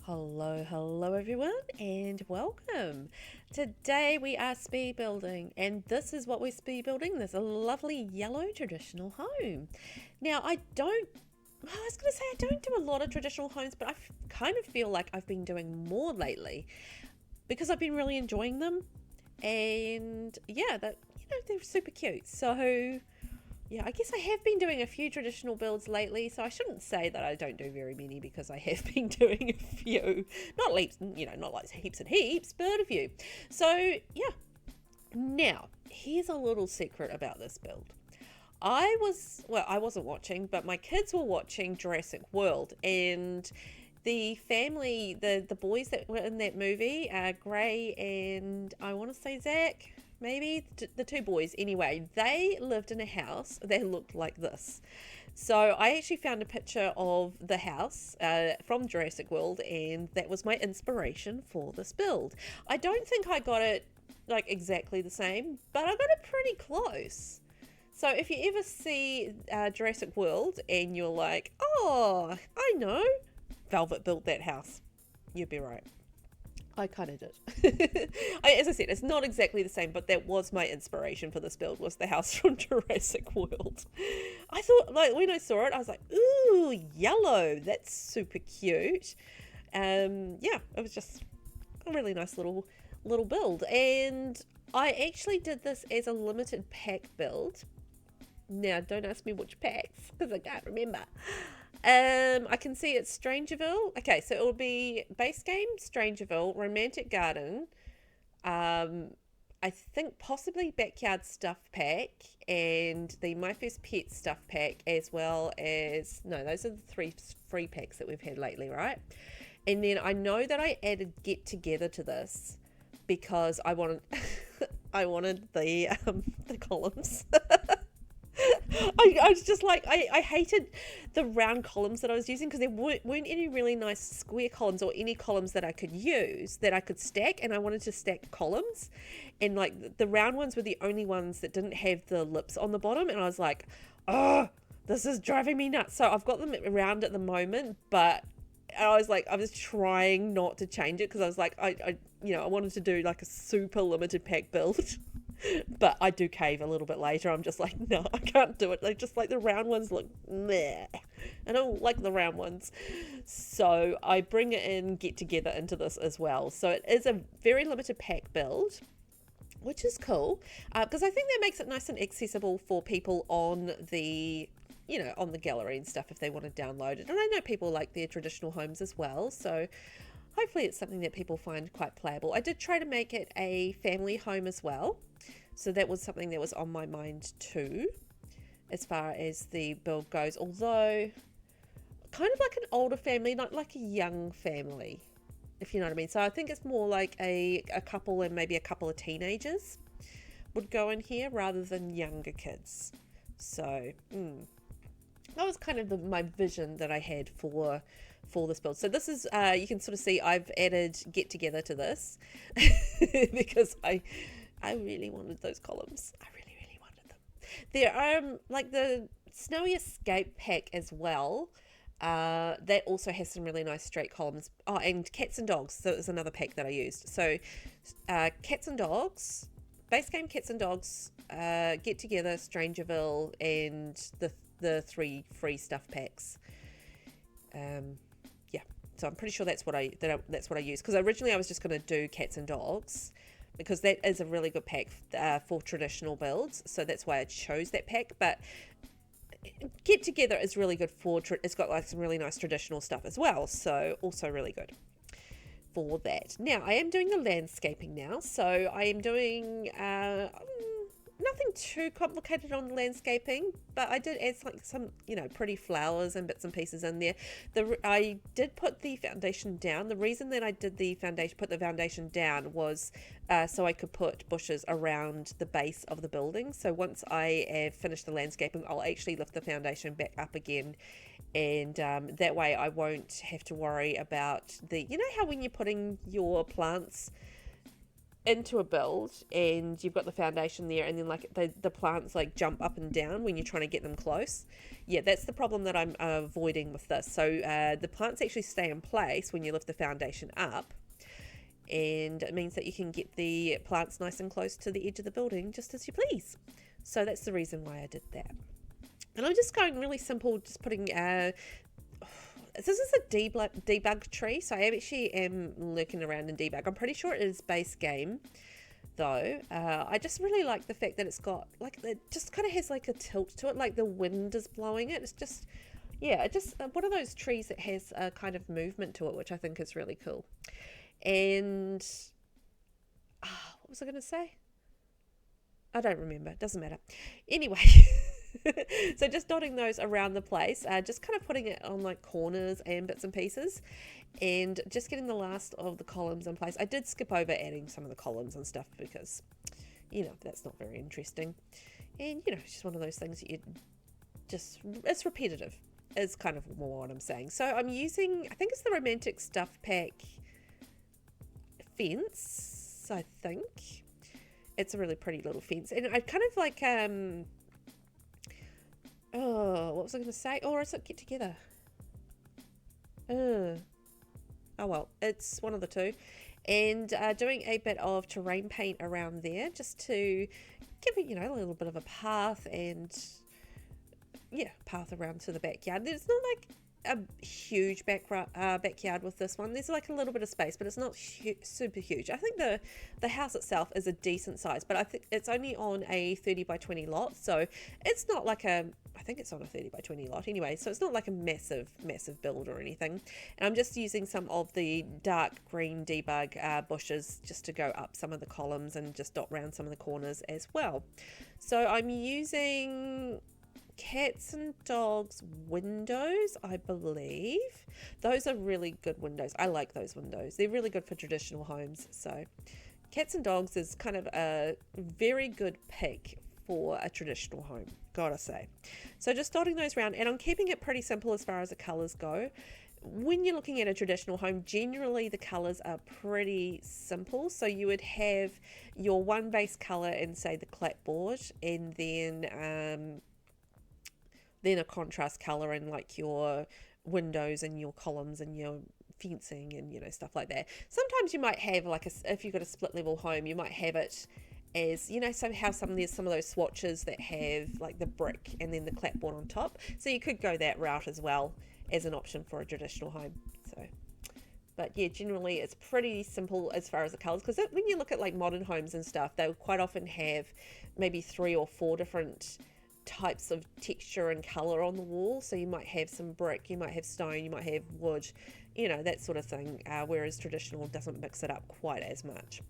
Hello everyone, and welcome. Today we are speed building, and this is what we're speed building. There's a lovely yellow traditional home. Now, I don't do a lot of traditional homes, but I kind of feel like I've been doing more lately because I've been really enjoying them, and yeah, they're super cute. So yeah, I guess I have been doing a few traditional builds lately, so I shouldn't say that I don't do very many because I have been doing a few. Not leaps, not like heaps and heaps, but a few. So yeah. Now, here's a little secret about this build. I wasn't watching, but my kids were watching Jurassic World, and the family, the boys that were in that movie, Gray and I want to say Zach, maybe the two boys. Anyway, they lived in a house that looked like this. So I actually found a picture of the house from Jurassic World, and that was my inspiration for this build. I don't think I got it like exactly the same, but I got it pretty close. So if you ever see Jurassic World and you're like, oh, I know, Velvet built that house, you'd be right. I kind of did. As I said, it's not exactly the same, but that was my inspiration for this build, was the house from Jurassic World. I thought, like, when I saw it, I was like, ooh, yellow, that's super cute. Yeah, it was just a really nice little build. And I actually did this as a limited pack build. Now, don't ask me which packs, because I can't remember. I can see it's Strangerville. Okay, so it will be base game, Strangerville, Romantic Garden, I think possibly Backyard Stuff Pack, and the My First Pet Stuff Pack, as well as... No, those are the 3 free packs that we've had lately, right? And then I know that I added Get Together to this because I wanted I wanted the columns. I was just like, I hated the round columns that I was using because there weren't any really nice square columns or any columns that I could use that I could stack, and I wanted to stack columns, and like the round ones were the only ones that didn't have the lips on the bottom, and I was like, oh, this is driving me nuts. So I've got them around at the moment, but I was trying not to change it because I was like, I wanted to do like a super limited pack build. But I do cave a little bit later. I'm just like, no, I can't do it. Like, just like the round ones look meh. I don't like the round ones. So I bring it in, Get Together into this as well. So it is a very limited pack build, which is cool because I think that makes it nice and accessible for people on the on the gallery and stuff if they want to download it. And I know people like their traditional homes as well. So hopefully it's something that people find quite playable. I did try to make it a family home as well. So that was something that was on my mind too, as far as the build goes. Although, kind of like an older family, not like a young family, if you know what I mean. So I think it's more like a couple and maybe a couple of teenagers would go in here rather than younger kids. So that was kind of my vision that I had for this build. So this is, you can sort of see I've added Get Together to this because I really wanted those columns. I really, really wanted them. There are like the Snowy Escape pack as well. That also has some really nice straight columns. Oh, and Cats and Dogs. So it was another pack that I used. So Cats and Dogs, base game Cats and Dogs, Get Together, Strangerville, and the 3 free stuff packs. Yeah, so I'm pretty sure that's what I used, because originally I was just going to do Cats and Dogs because that is a really good pack for traditional builds, so that's why I chose that pack. But Get Together is really good for it's got like some really nice traditional stuff as well, so also really good for that. Now I am doing the landscaping now, so I am doing nothing too complicated on the landscaping, but I did add like some pretty flowers and bits and pieces in there. I did put the foundation down. The reason that I did put the foundation down was so I could put bushes around the base of the building. So once I have finished the landscaping, I'll actually lift the foundation back up again, and that way I won't have to worry about how when you're putting your plants into a build and you've got the foundation there, and then like the plants like jump up and down when you're trying to get them close. Yeah, that's the problem that I'm avoiding with this. So the plants actually stay in place when you lift the foundation up, and it means that you can get the plants nice and close to the edge of the building just as you please. So that's the reason why I did that. And I'm just going really simple, just putting this is a debug tree, so I actually am lurking around in debug. I'm pretty sure it is base game though. I just really like the fact that it's got like, it just kind of has like a tilt to it, like the wind is blowing it. It's just, yeah, it just one of those trees that has a kind of movement to it, which I think is really cool. And what was I going to say? I don't remember. It doesn't matter. Anyway, so just dotting those around the place, just kind of putting it on like corners and bits and pieces, and just getting the last of the columns in place. I did skip over adding some of the columns and stuff because, you know, that's not very interesting. And, you know, it's just one of those things that you just, it's repetitive is kind of more what I'm saying. So I'm using, I think it's the Romantic Stuff Pack fence, I think. It's a really pretty little fence, and I kind of like what was I going to say? Or is it Get Together? Oh well, it's one of the two. And doing a bit of terrain paint around there just to give it, you know, a little bit of a path, and yeah, path around to the backyard. There's not like a huge backyard with this one. There's like a little bit of space, but it's not super huge. I think the house itself is a decent size, but I think it's only on a 30 by 20 lot, so it's not like a, I think it's on a 30 by 20 lot anyway, so it's not like a massive build or anything. And I'm just using some of the dark green debug bushes just to go up some of the columns and just dot around some of the corners as well. So I'm using Cats and Dogs windows, I believe. Those are really good windows. I like those windows. They're really good for traditional homes. So Cats and Dogs is kind of a very good pick for a traditional home, gotta say. So just dotting those around, and I'm keeping it pretty simple as far as the colors go. When you're looking at a traditional home, generally the colors are pretty simple. So you would have your one base color in, say, the clapboard, and then a contrast color in like your windows and your columns and your fencing and, you know, stuff like that. Sometimes you might have like if you've got a split level home, you might have it as, you know, somehow there's some of those swatches that have like the brick and then the clapboard on top. So you could go that route as well as an option for a traditional home. So, but yeah, generally it's pretty simple as far as the colors, because when you look at like modern homes and stuff, they'll quite often have maybe 3 or 4 different types of texture and color on the wall. So you might have some brick, you might have stone, you might have wood, you know, that sort of thing, whereas traditional doesn't mix it up quite as much.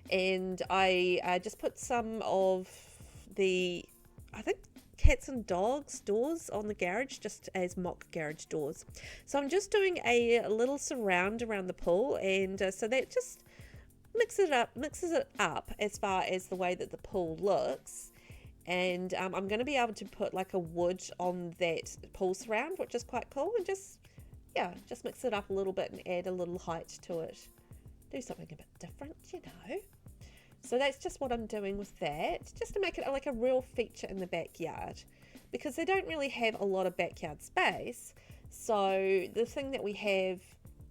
And I just put some of the, I think, Cats and Dogs doors on the garage, just as mock garage doors. So I'm just doing a little surround around the pool, and so that just mixes it up as far as the way that the pool looks. And I'm going to be able to put like a wood on that pool surround, which is quite cool, and just mix it up a little bit and add a little height to it. Do something a bit different, you know. So that's just what I'm doing with that, just to make it like a real feature in the backyard, because they don't really have a lot of backyard space. So the thing that we have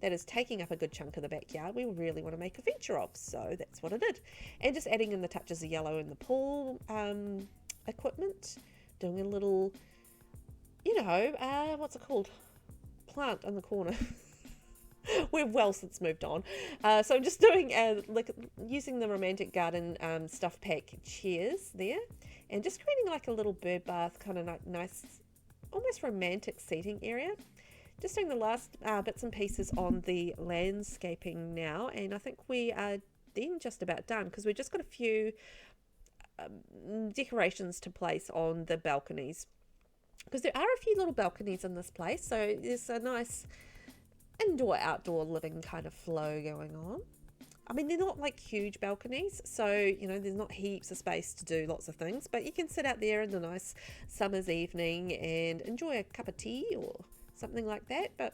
that is taking up a good chunk of the backyard, we really want to make a feature of. So that's what I did. And just adding in the touches of yellow in the pool equipment, doing a little, you know, what's it called? Plant in the corner. We've well since moved on. So I'm just doing like using the Romantic Garden Stuff Pack chairs there, and just creating like a little bird bath, kind of nice, almost romantic seating area. Just doing the last bits and pieces on the landscaping now, and I think we are then just about done, because we've just got a few decorations to place on the balconies, because there are a few little balconies in this place, so there's a nice indoor-outdoor living kind of flow going on. I mean, they're not like huge balconies, so, you know, there's not heaps of space to do lots of things, but you can sit out there in a nice summer's evening and enjoy a cup of tea or something like that. But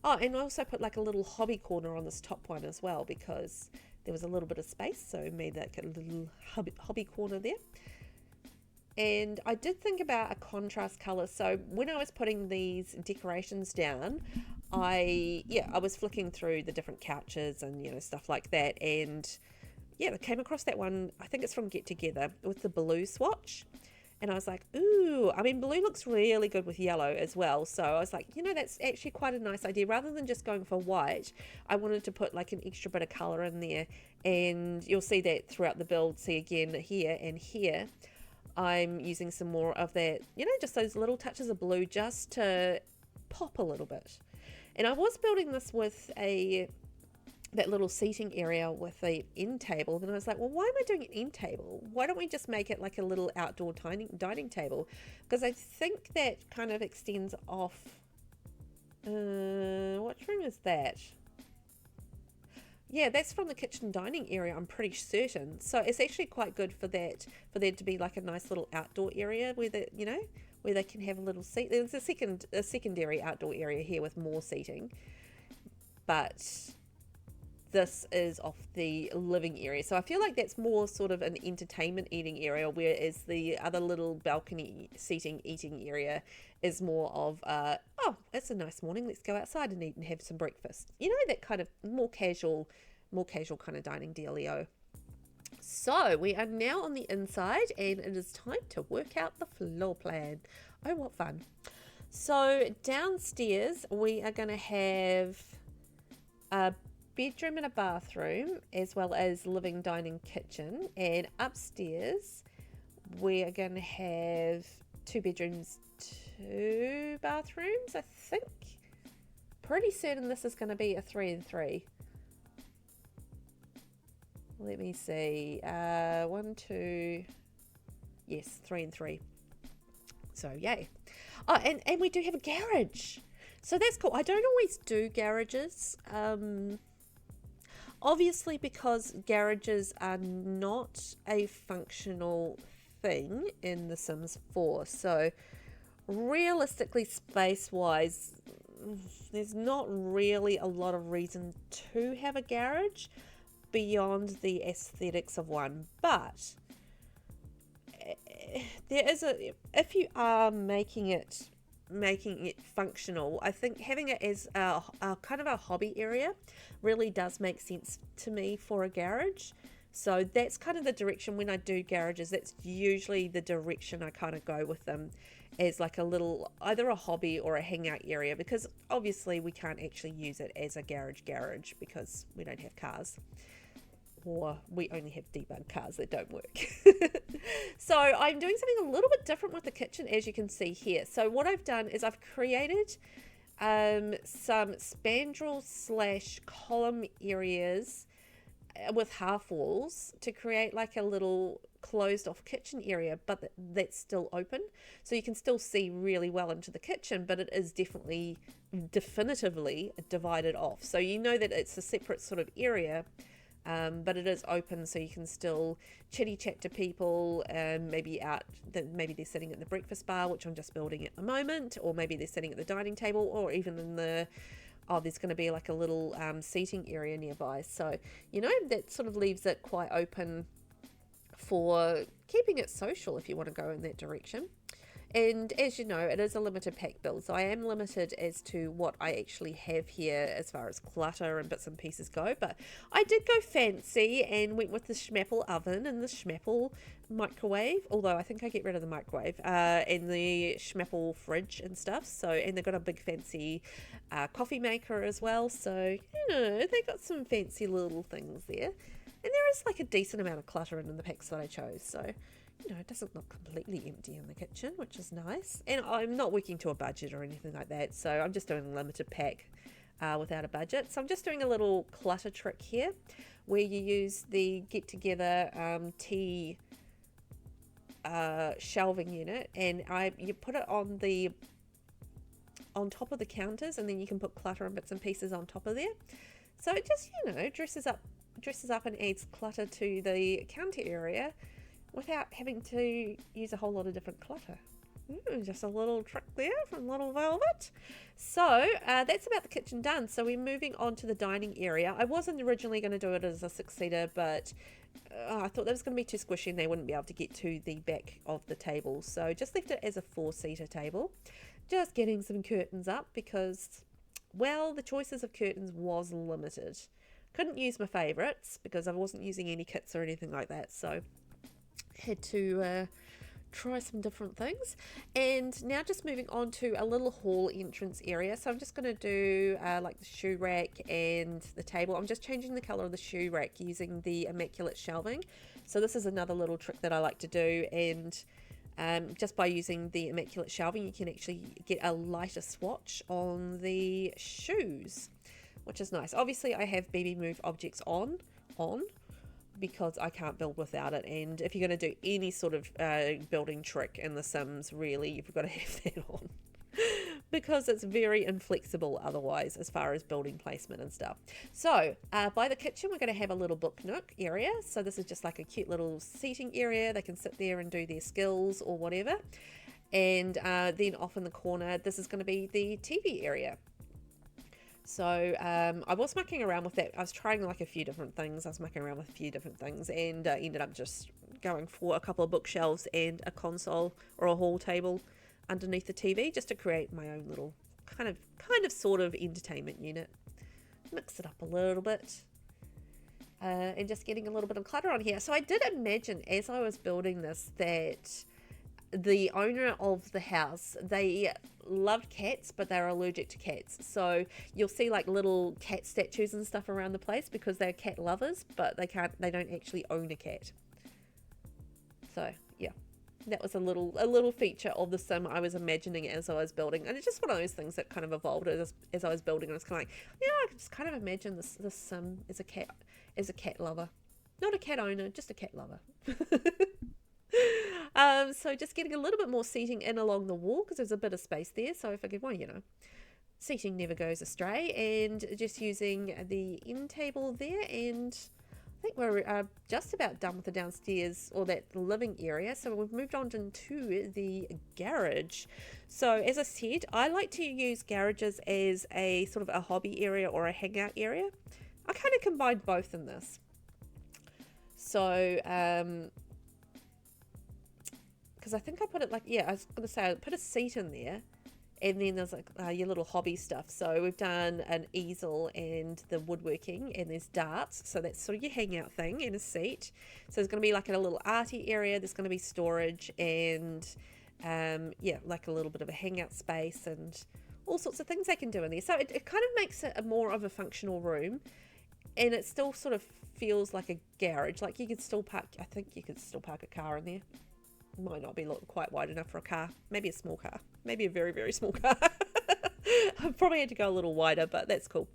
and I also put like a little hobby corner on this top one as well, because there was a little bit of space, so made that a little hobby corner there. And I did think about a contrast color. So when I was putting these decorations down, I was flicking through the different couches and stuff like that, and I came across that one. I think it's from Get Together with the blue swatch. And I was like, ooh, I mean, blue looks really good with yellow as well. So I was like, that's actually quite a nice idea. Rather than just going for white, I wanted to put like an extra bit of color in there. And you'll see that throughout the build. See again here and here, I'm using some more of that, just those little touches of blue just to pop a little bit. And I was building this with that little seating area with the end table, and I was like, well, why am I doing an end table? Why don't we just make it like a little outdoor dining table? Because I think that kind of extends off. What room is that? Yeah, that's from the kitchen dining area, I'm pretty certain. So it's actually quite good for there to be like a nice little outdoor area where where they can have a little seat. There's a secondary outdoor area here with more seating, but this is off the living area. So I feel like that's more sort of an entertainment eating area, whereas the other little balcony seating eating area is more of, oh, it's a nice morning, let's go outside and eat and have some breakfast. That kind of more casual kind of dining dealio. So we are now on the inside, and it is time to work out the floor plan. Oh, what fun. So downstairs we are going to have a bedroom and a bathroom, as well as living, dining, kitchen. And upstairs we are going to have 2 bedrooms, 2 bathrooms. I think, pretty certain this is going to be a 3 and 3. Let me see. 1, 2. Yes, 3 and 3. So yay. Oh, and we do have a garage. So that's cool. I don't always do garages. Obviously, because garages are not a functional thing in The Sims 4. So realistically, space-wise, there's not really a lot of reason to have a garage beyond the aesthetics of one. But there is if you are making it functional, I think having it as a kind of a hobby area really does make sense to me for a garage. So that's kind of the direction when I do garages. That's usually the direction I kind of go with them, as like a little, either a hobby or a hangout area, because obviously we can't actually use it as a garage because we don't have cars, or we only have debug cars that don't work. So I'm doing something a little bit different with the kitchen, as you can see here. So what I've done is I've created some spandrel / column areas with half walls to create like a little closed off kitchen area, but that's still open, so you can still see really well into the kitchen, but it is definitively divided off, so that it's a separate sort of area. But it is open, so you can still chitty chat to people, maybe they're sitting at the breakfast bar, which I'm just building at the moment, or maybe they're sitting at the dining table, or even in there's going to be like a little seating area nearby. So, that sort of leaves it quite open for keeping it social if you want to go in that direction. And as you know, it is a limited pack build, so I am limited as to what I actually have here as far as clutter and bits and pieces go. But I did go fancy and went with the Schmappel oven and the Schmappel microwave, although I think I get rid of the microwave, and the Schmappel fridge and stuff. So, and they've got a big fancy coffee maker as well. So, they got some fancy little things there. And there is like a decent amount of clutter in the packs that I chose. So, it doesn't look completely empty in the kitchen, which is nice. And I'm not working to a budget or anything like that, so I'm just doing a limited pack without a budget. So I'm just doing a little clutter trick here, where you use the Get Together tea shelving unit, and you put it on top of the counters, and then you can put clutter and bits and pieces on top of there. So it just dresses up and adds clutter to the counter area, without having to use a whole lot of different clutter. Just a little trick there from Little Velvet. So that's about the kitchen done. So we're moving on to the dining area. I wasn't originally going to do it as a six-seater, but I thought that was going to be too squishy and they wouldn't be able to get to the back of the table. So just left it as a four-seater table. Just getting some curtains up because, well, the choices of curtains was limited. Couldn't use my favourites because I wasn't using any kits or anything like that. So had to try some different things. And now just moving on to a little hall entrance area. So I'm just going to do like the shoe rack and the table. I'm just changing the color of the shoe rack using the immaculate shelving. So this is another little trick that I like to do, and just by using the immaculate shelving you can actually get a lighter swatch on the shoes, which is nice. Obviously I have BB Move objects on because I can't build without it, and if you're going to do any sort of building trick in The Sims, really you've got to have that on because it's very inflexible otherwise as far as building placement and stuff. So by the kitchen we're going to have a little book nook area. So this is just like a cute little seating area. They can sit there and do their skills or whatever, and then off in the corner this is going to be the TV area. So I was mucking around with that. I was trying like a few different things. And ended up just going for a couple of bookshelves and a console or a hall table underneath the TV just to create my own little kind of sort of entertainment unit. Mix it up a little bit. And just getting a little bit of clutter on here. So I did imagine as I was building this that the owner of the house, they loved cats, but they're allergic to cats. So you'll see like little cat statues and stuff around the place because they're cat lovers, but they don't actually own a cat. So yeah, that was a little feature of the sim I was imagining as I was building, and it's just one of those things that kind of evolved as I was building. And it's kind of like, yeah, I could just kind of imagine this sim as a cat lover, not a cat owner, just a cat lover. So just getting a little bit more seating in along the wall because there's a bit of space there. So I figured, well, you know, seating never goes astray, and just using the end table there. And I think we're just about done with the downstairs or that living area. So we've moved on into the garage. So as I said, I like to use garages as a sort of a hobby area or a hangout area. I kind of combined both in this. So, because I think I put it like, yeah, I was going to say I put a seat in there, and then there's like your little hobby stuff. So we've done an easel and the woodworking, and there's darts. So that's sort of your hangout thing, and a seat. So there's going to be like a little arty area. There's going to be storage and, yeah, like a little bit of a hangout space and all sorts of things they can do in there. So it kind of makes it a more of a functional room, and it still sort of feels like a garage. Like you could still park, I think you could still park a car in there. Might not be quite wide enough for a car. Maybe a small car. Maybe a very, very small car. I probably had to go a little wider, but that's cool.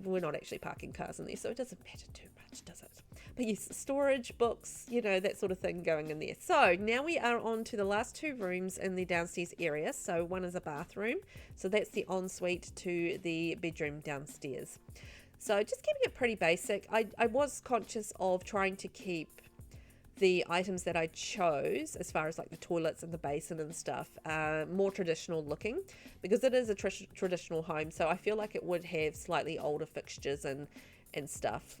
We're not actually parking cars in there, so it doesn't matter too much, does it? But yes, storage, books, you know, that sort of thing going in there. So now we are on to the last two rooms in the downstairs area. So one is a bathroom. So that's the ensuite to the bedroom downstairs. So just keeping it pretty basic. I was conscious of trying to keep the items that I chose, as far as like the toilets and the basin and stuff, more traditional looking, because it is a traditional home. So I feel like it would have slightly older fixtures and stuff.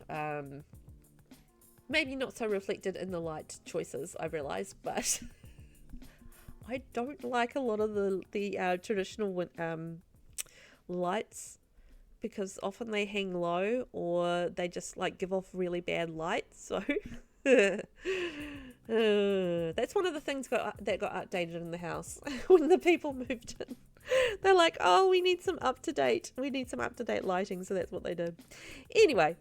Maybe not so reflected in the light choices, I realise, but I don't like a lot of the traditional lights, because often they hang low or they just like give off really bad light. So that's one of the things that got updated in the house when the people moved in. They're like, oh, we need some up-to-date lighting. So that's what they did. Anyway,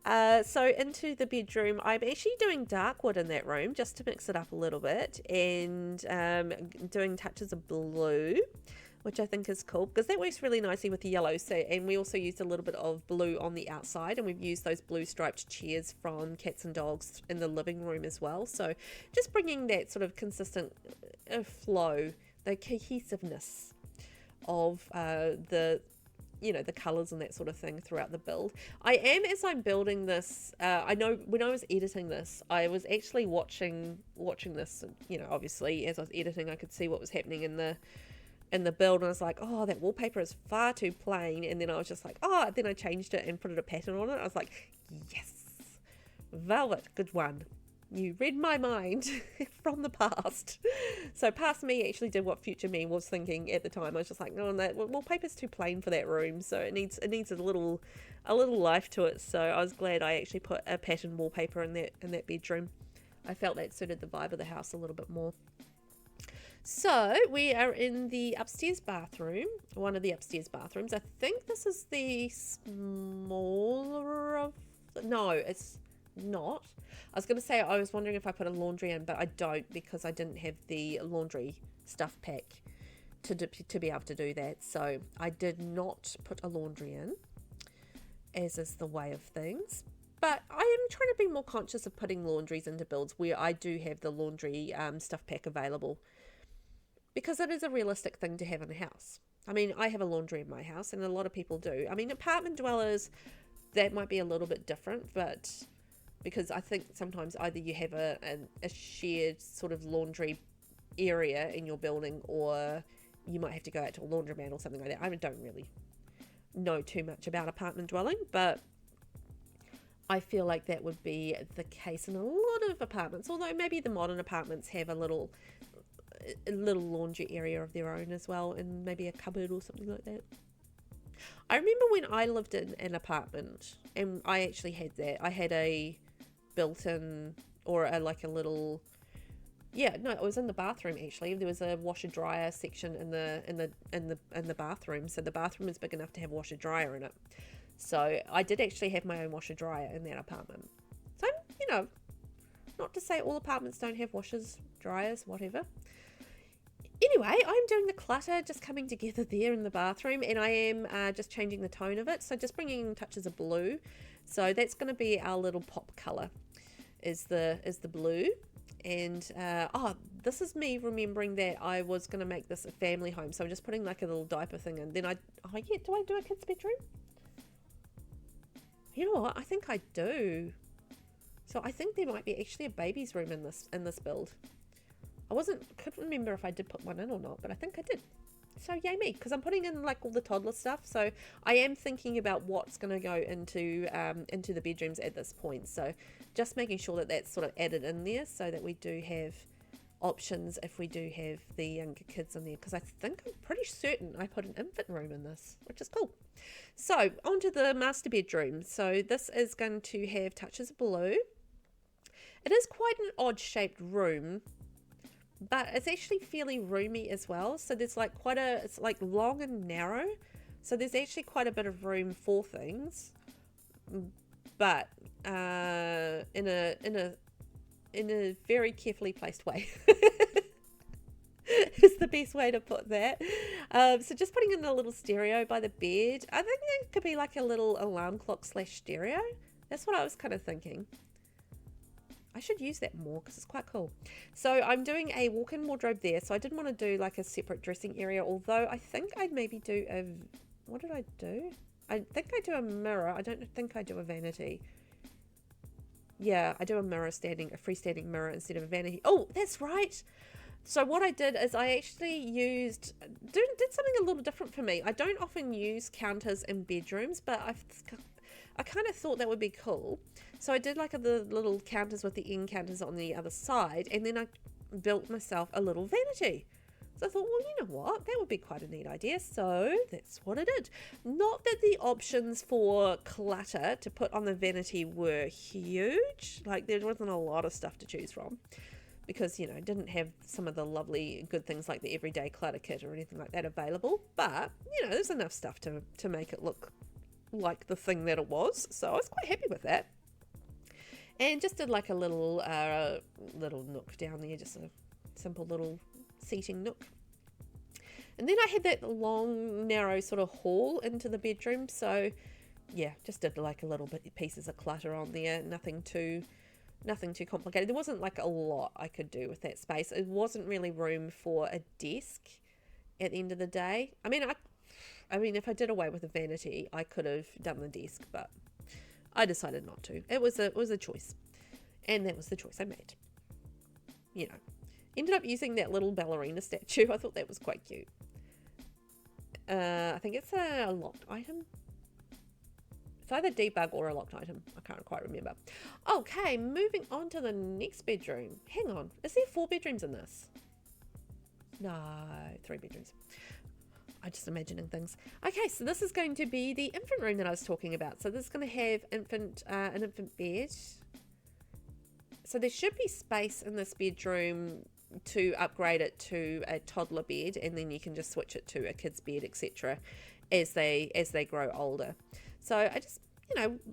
so into the bedroom, I'm actually doing dark wood in that room just to mix it up a little bit, and doing touches of blue, which I think is cool because that works really nicely with the yellow. So, and we also used a little bit of blue on the outside, and we've used those blue striped chairs from Cats and Dogs in the living room as well. So just bringing that sort of consistent flow, the cohesiveness of the you know, the colors and that sort of thing throughout the build. I am, as I'm building this, I know when I was editing this, I was actually watching this, you know, obviously as I was editing, I could see what was happening in the build, and I was like, oh, that wallpaper is far too plain. And then I was just like, oh, then I changed it and put a pattern on it. I was like, yes, Velvet, good one. You read my mind from the past. So past me actually did what future me was thinking at the time. I was just like, no, that wallpaper's too plain for that room, so it needs a little life to it. So I was glad I actually put a pattern wallpaper in that bedroom. I felt that suited the vibe of the house a little bit more. So we are in the upstairs bathroom, one of the upstairs bathrooms. I think this is the smaller of, no, it's not. I was going to say, I was wondering if I put a laundry in, but I don't, because I didn't have the laundry stuff pack to be able to do that. So I did not put a laundry in, as is the way of things. But I am trying to be more conscious of putting laundries into builds where I do have the laundry stuff pack available, because it is a realistic thing to have in a house. I mean, I have a laundry in my house, and a lot of people do. I mean, apartment dwellers, that might be a little bit different, but because I think sometimes either you have a shared sort of laundry area in your building, or you might have to go out to a laundromat or something like that. I don't really know too much about apartment dwelling, but I feel like that would be the case in a lot of apartments, although maybe the modern apartments have a little laundry area of their own as well, and maybe a cupboard or something like that. I remember when I lived in an apartment, and I actually had that. I had a built-in, or like a little, yeah, no, it was in the bathroom actually. There was a washer dryer section in the bathroom, so the bathroom is big enough to have washer dryer in it. So I did actually have my own washer dryer in that apartment. So, you know, not to say all apartments don't have washers, dryers, whatever. Anyway, I'm doing the clutter just coming together there in the bathroom, and I am just changing the tone of it. So just bringing in touches of blue. So that's going to be our little pop color, is the blue. And this is me remembering that I was going to make this a family home. So I'm just putting like a little diaper thing in. Then do I do a kid's bedroom? You know what? I think I do. So I think there might be actually a baby's room in this build. Couldn't remember if I did put one in or not, but I think I did. So yay me, because I'm putting in like all the toddler stuff. So I am thinking about what's going to go into the bedrooms at this point. So just making sure that that's sort of added in there, so that we do have options if we do have the younger kids in there. Because I'm pretty certain I put an infant room in this, which is cool. So onto the master bedroom. So this is going to have touches of blue. It is quite an odd shaped room, but it's actually fairly roomy as well. So there's like it's like long and narrow. So there's actually quite a bit of room for things, but in a very carefully placed way. Is the best way to put that. So just putting in a little stereo by the bed. I think it could be like a little alarm clock / stereo. That's what I was kind of thinking. I should use that more because it's quite cool. So I'm doing a walk-in wardrobe there. So I didn't want to do like a separate dressing area, although I think I'd maybe do what did I do? I think I do a mirror. I don't think I do a vanity. Yeah, I do a freestanding mirror instead of a vanity. Oh, that's right. So what I did is I actually did something a little different for me. I don't often use counters in bedrooms, but I kind of thought that would be cool. So I did like the little counters with the end counters on the other side, and then I built myself a little vanity. So I thought, well, you know what? That would be quite a neat idea. So that's what I did. Not that the options for clutter to put on the vanity were huge. Like there wasn't a lot of stuff to choose from, because, you know, I didn't have some of the lovely good things like the everyday clutter kit or anything like that available. But, you know, there's enough stuff to make it look like the thing that it was. So I was quite happy with that. And just did like a little nook down there, just a simple little seating nook. And then I had that long, narrow sort of hall into the bedroom. So yeah, just did like a little bit pieces of clutter on there. Nothing too complicated. There wasn't like a lot I could do with that space. It wasn't really room for a desk at the end of the day. I mean, I mean, if I did away with the vanity, I could have done the desk, but I decided not to. It was a choice, and that was the choice I made. You know, ended up using that little ballerina statue. I thought that was quite cute. I think it's a locked item. It's either debug or a locked item. I can't quite remember. Okay, moving on to the next bedroom. Hang on, is there 4 bedrooms in this? No, 3 bedrooms. I'm just imagining things. Okay, so this is going to be the infant room that I was talking about. So this is going to have an infant bed. So there should be space in this bedroom to upgrade it to a toddler bed, and then you can just switch it to a kid's bed, etc. as they grow older. So I just,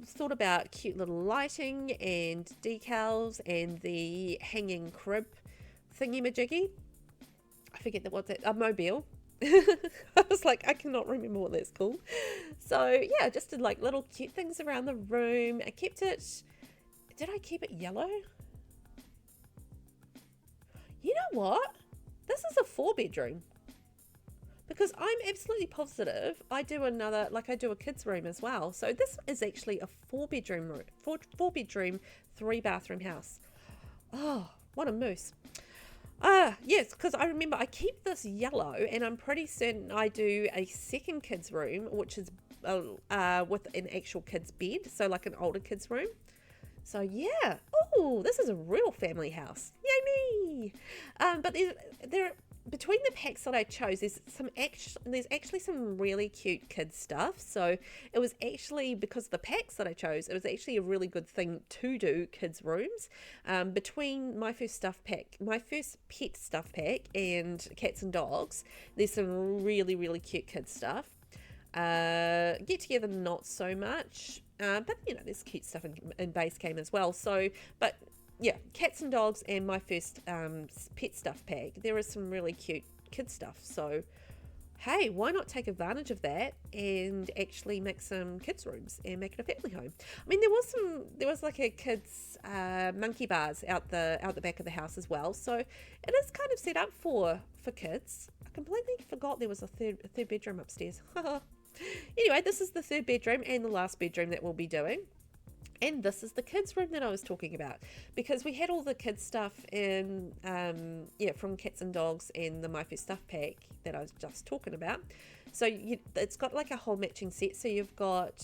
thought about cute little lighting and decals and the hanging crib thingy-majiggy. I forget a mobile. I was like, I cannot remember what that's called. So yeah, just did like little cute things around the room. I kept it, did I keep it yellow? You know what? This is a 4 bedroom. Because I'm absolutely positive I do a kids room as well. So this is actually a 4 bedroom room, 4 bedroom, 3 bathroom house. Oh, what a moose. Yes, because I remember I keep this yellow, and I'm pretty certain I do a second kids room, which is with an actual kid's bed, so like an older kids room. So yeah, oh, this is a real family house. Yay me! But there between the packs that I chose, there's actually some really cute kids stuff. So it was actually, because of the packs that I chose, it was actually a really good thing to do kids rooms. Between my first pet stuff pack and cats and dogs, there's some really, really cute kids stuff. Get Together, not so much, but there's cute stuff in base game as well. So, but yeah, cats and dogs and my first pet stuff pack, there is some really cute kid stuff. So hey, why not take advantage of that and actually make some kids rooms and make it a family home? I mean, there was like a kids monkey bars out the back of the house as well. So it is kind of set up for kids. I completely forgot there was a third bedroom upstairs. Anyway, this is the 3rd bedroom and the last bedroom that we'll be doing. And this is the kids room that I was talking about, because we had all the kids stuff in, from Cats and Dogs and the My First Stuff pack that I was just talking about. So it's got like a whole matching set. So you've got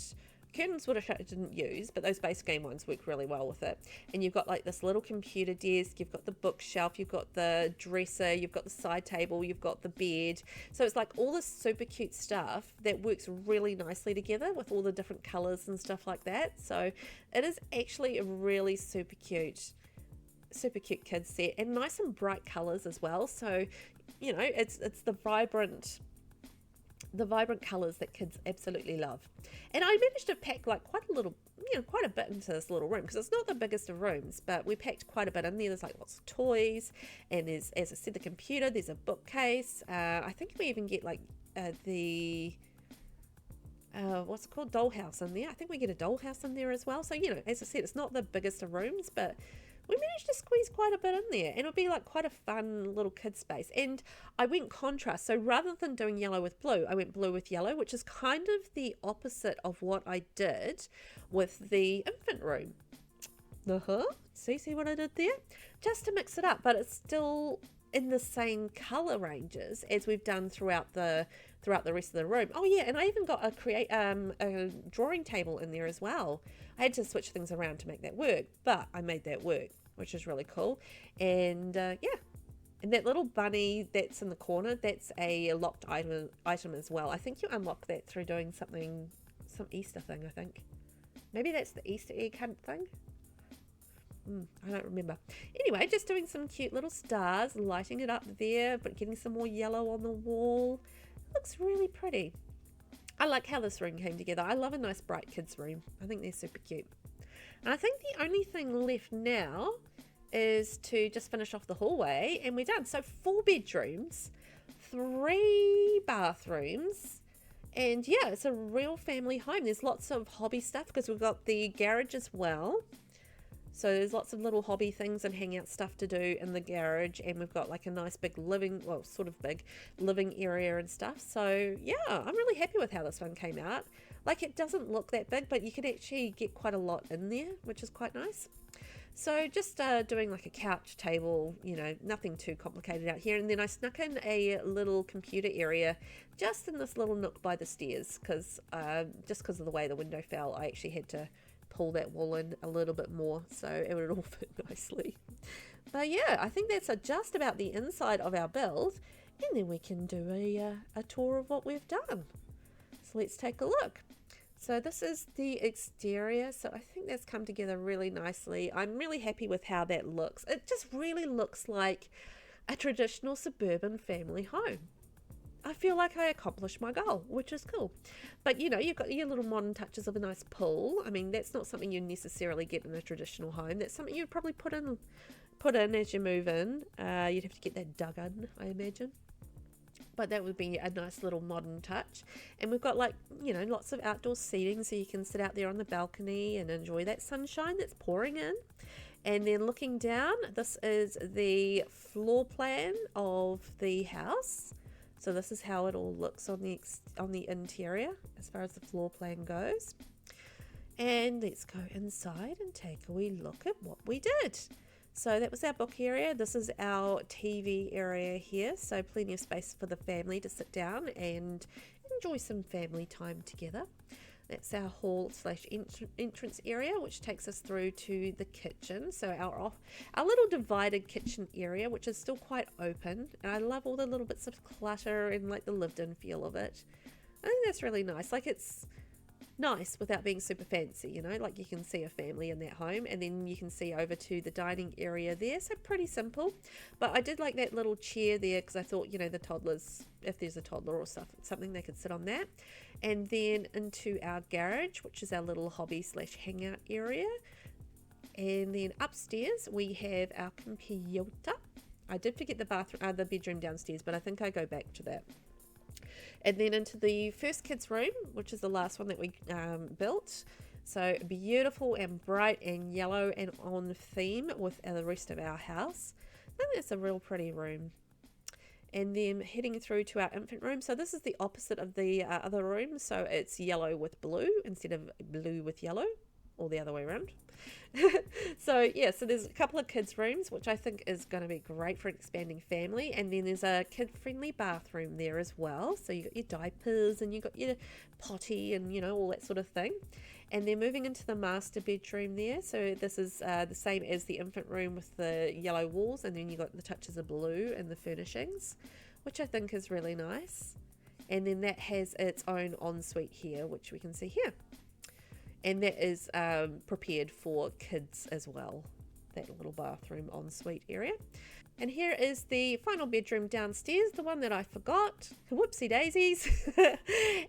curtains, which I didn't use, but those base game ones work really well with it. And you've got like this little computer desk, you've got the bookshelf, you've got the dresser, you've got the side table, you've got the bed. So it's like all this super cute stuff that works really nicely together with all the different colors and stuff like that. So it is actually a really super cute kids set, and nice and bright colors as well. So it's the vibrant colors that kids absolutely love. And I managed to pack like quite a bit into this little room, because it's not the biggest of rooms, but we packed quite a bit in there. There's like lots of toys, and there's, as I said, the computer, there's a bookcase. I think we even get like what's it called, dollhouse in there. I think we get a dollhouse in there as well. So as I said, it's not the biggest of rooms, but we managed to squeeze quite a bit in there, and it'll be like quite a fun little kid space. And I went contrast, so rather than doing yellow with blue, I went blue with yellow, which is kind of the opposite of what I did with the infant room. See what I did there? Just to mix it up, but it's still in the same color ranges as we've done throughout the rest of the room. Oh yeah, and I even got a drawing table in there as well. I had to switch things around to make that work, but I made that work, which is really cool. And yeah, and that little bunny that's in the corner, that's a locked item as well. I think you unlock that through doing some Easter thing, I think. Maybe that's the Easter egg hunt thing. I don't remember. Anyway, just doing some cute little stars, lighting it up there, but getting some more yellow on the wall. Looks really pretty. I like how this room came together. I love a nice bright kids room. I think they're super cute. And I think the only thing left now is to just finish off the hallway, and we're done. So 4 bedrooms, 3 bathrooms, and yeah, it's a real family home. There's lots of hobby stuff because we've got the garage as well. So there's lots of little hobby things and hangout stuff to do in the garage, and we've got like a nice big living, well, sort of big living area and stuff. So yeah, I'm really happy with how this one came out. Like, it doesn't look that big, but you can actually get quite a lot in there, which is quite nice. So just doing like a couch table, you know, nothing too complicated out here. And then I snuck in a little computer area just in this little nook by the stairs, because just because of the way the window fell, I actually had to pull that wall in a little bit more so it would all fit nicely. But yeah, I think that's just about the inside of our build, and then we can do a tour of what we've done. So let's take a look. So this is the exterior, so I think that's come together really nicely. I'm really happy with how that looks. It just really looks like a traditional suburban family home. I feel like I accomplished my goal, which is cool. But you know, you've got your little modern touches of a nice pool. I mean, that's not something you necessarily get in a traditional home. That's something you'd probably put in as you move in. You'd have to get that dug in, I imagine. But that would be a nice little modern touch. And we've got, like, you know, lots of outdoor seating, so you can sit out there on the balcony and enjoy that sunshine that's pouring in. And then looking down, this is the floor plan of the house. So this is how it all looks on the interior as far as the floor plan goes. And let's go inside and take a wee look at what we did. So that was our book area. This is our TV area here. So plenty of space for the family to sit down and enjoy some family time together. That's our hall / entrance area, which takes us through to the kitchen. So our little divided kitchen area, which is still quite open. And I love all the little bits of clutter and like the lived in feel of it. I think that's really nice. Like, it's nice without being super fancy, you know, like you can see a family in that home, and then you can see over to the dining area there. So pretty simple. But I did like that little chair there, because I thought, you know, the toddlers, if there's a toddler or something, they could sit on that. And then into our garage, which is our little hobby / hangout area. And then upstairs we have our computer. I did forget the bedroom downstairs, but I think I go back to that. And then into the first kids room, which is the last one that we built. So beautiful and bright and yellow and on theme with the rest of our house. I think that's a real pretty room. And then heading through to our infant room. So this is the opposite of the other room. So it's yellow with blue instead of blue with yellow, or the other way around. So yeah, so there's a couple of kids rooms, which I think is going to be great for an expanding family. And then there's a kid-friendly bathroom there as well. So you got your diapers and you got your potty and, you know, all that sort of thing. And then moving into the master bedroom there. So this is the same as the infant room with the yellow walls, and then you got the touches of blue in the furnishings, which I think is really nice. And then that has its own ensuite here, which we can see here. And that is prepared for kids as well, that little bathroom ensuite area. And here is the final bedroom downstairs, the one that I forgot. Whoopsie daisies.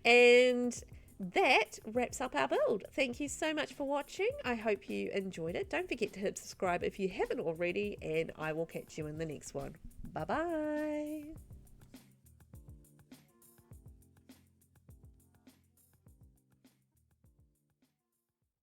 And that wraps up our build. Thank you so much for watching. I hope you enjoyed it. Don't forget to hit subscribe if you haven't already, and I will catch you in the next one. Bye bye.